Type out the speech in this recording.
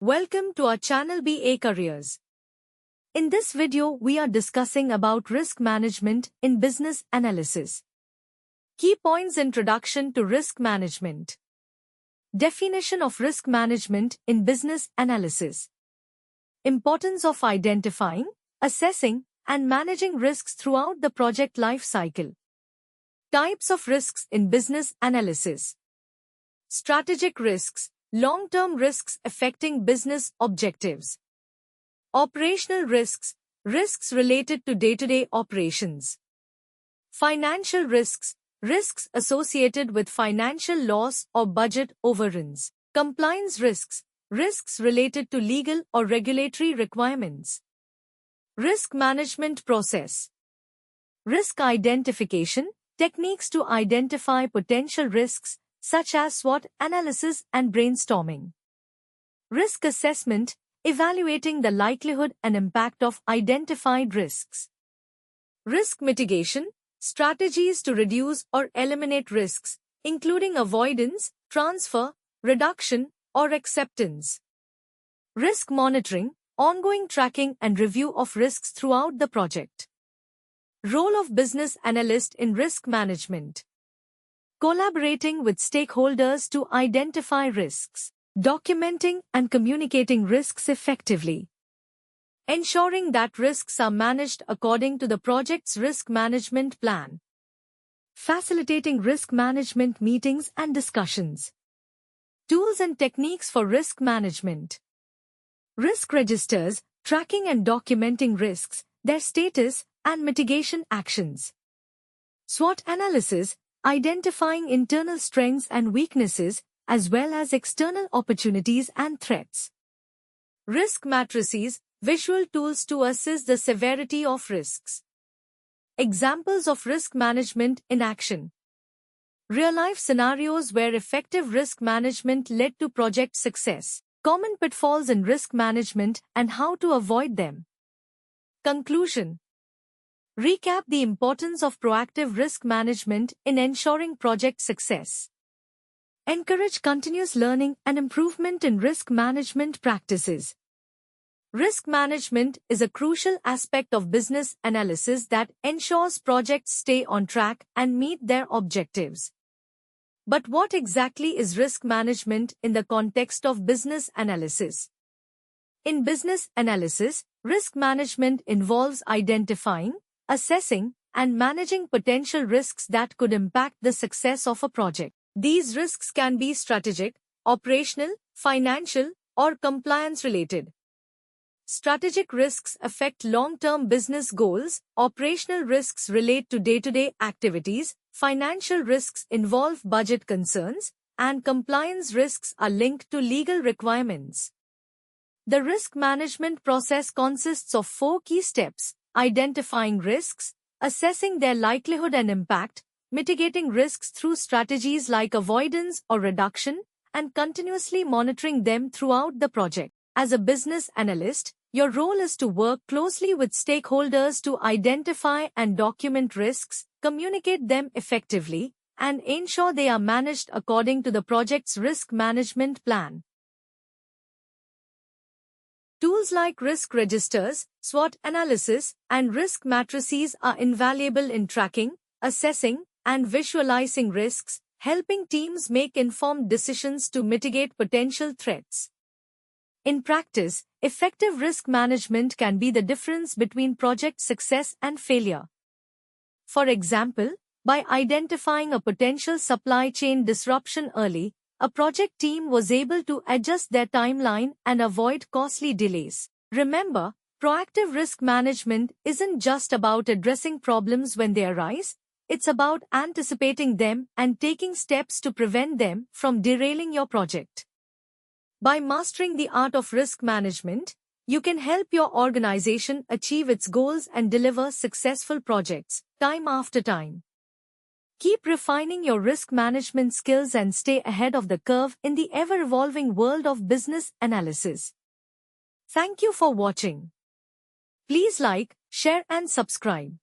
Welcome to our channel BA Careers. In this video, we are discussing about risk management in business analysis. Key points: Introduction to risk management. Definition of risk management in business analysis. Importance of identifying, assessing, and managing risks throughout the project life cycle. Types of risks in business analysis. Strategic risks, long-term risks affecting business objectives. Operational risks, risks related to day-to-day operations. Financial risks, risks associated with financial loss or budget overruns. Compliance risks, risks related to legal or regulatory requirements. Risk management process. Risk identification, techniques to identify potential risks, such as SWOT analysis and brainstorming. Risk assessment, evaluating the likelihood and impact of identified risks. Risk mitigation, strategies to reduce or eliminate risks, including avoidance, transfer, reduction, or acceptance. Risk monitoring, ongoing tracking and review of risks throughout the project. Role of business analyst in risk management. Collaborating with stakeholders to identify risks. Documenting and communicating risks effectively. Ensuring that risks are managed according to the project's risk management plan. Facilitating risk management meetings and discussions. Tools and techniques for risk management. Risk registers, tracking and documenting risks, their status, and mitigation actions. SWOT analysis, identifying internal strengths and weaknesses, as well as external opportunities and threats. Risk matrices, visual tools to assess the severity of risks. Examples of risk management in action. Real-life scenarios where effective risk management led to project success. Common pitfalls in risk management and how to avoid them. Conclusion. Recap the importance of proactive risk management in ensuring project success. Encourage continuous learning and improvement in risk management practices. Risk management is a crucial aspect of business analysis that ensures projects stay on track and meet their objectives. But what exactly is risk management in the context of business analysis? In business analysis, risk management involves identifying, assessing, and managing potential risks that could impact the success of a project. These risks can be strategic, operational, financial, or compliance-related. Strategic risks affect long-term business goals, operational risks relate to day-to-day activities, financial risks involve budget concerns, and compliance risks are linked to legal requirements. The risk management process consists of 4 key steps: identifying risks, assessing their likelihood and impact, mitigating risks through strategies like avoidance or reduction, and continuously monitoring them throughout the project. As a business analyst, your role is to work closely with stakeholders to identify and document risks, communicate them effectively, and ensure they are managed according to the project's risk management plan. Tools like risk registers, SWOT analysis, and risk matrices are invaluable in tracking, assessing, and visualizing risks, helping teams make informed decisions to mitigate potential threats. In practice, effective risk management can be the difference between project success and failure. For example, by identifying a potential supply chain disruption early, a project team was able to adjust their timeline and avoid costly delays. Remember, proactive risk management isn't just about addressing problems when they arise, it's about anticipating them and taking steps to prevent them from derailing your project. By mastering the art of risk management, you can help your organization achieve its goals and deliver successful projects, time after time. Keep refining your risk management skills and stay ahead of the curve in the ever-evolving world of business analysis. Thank you for watching. Please like, share and subscribe.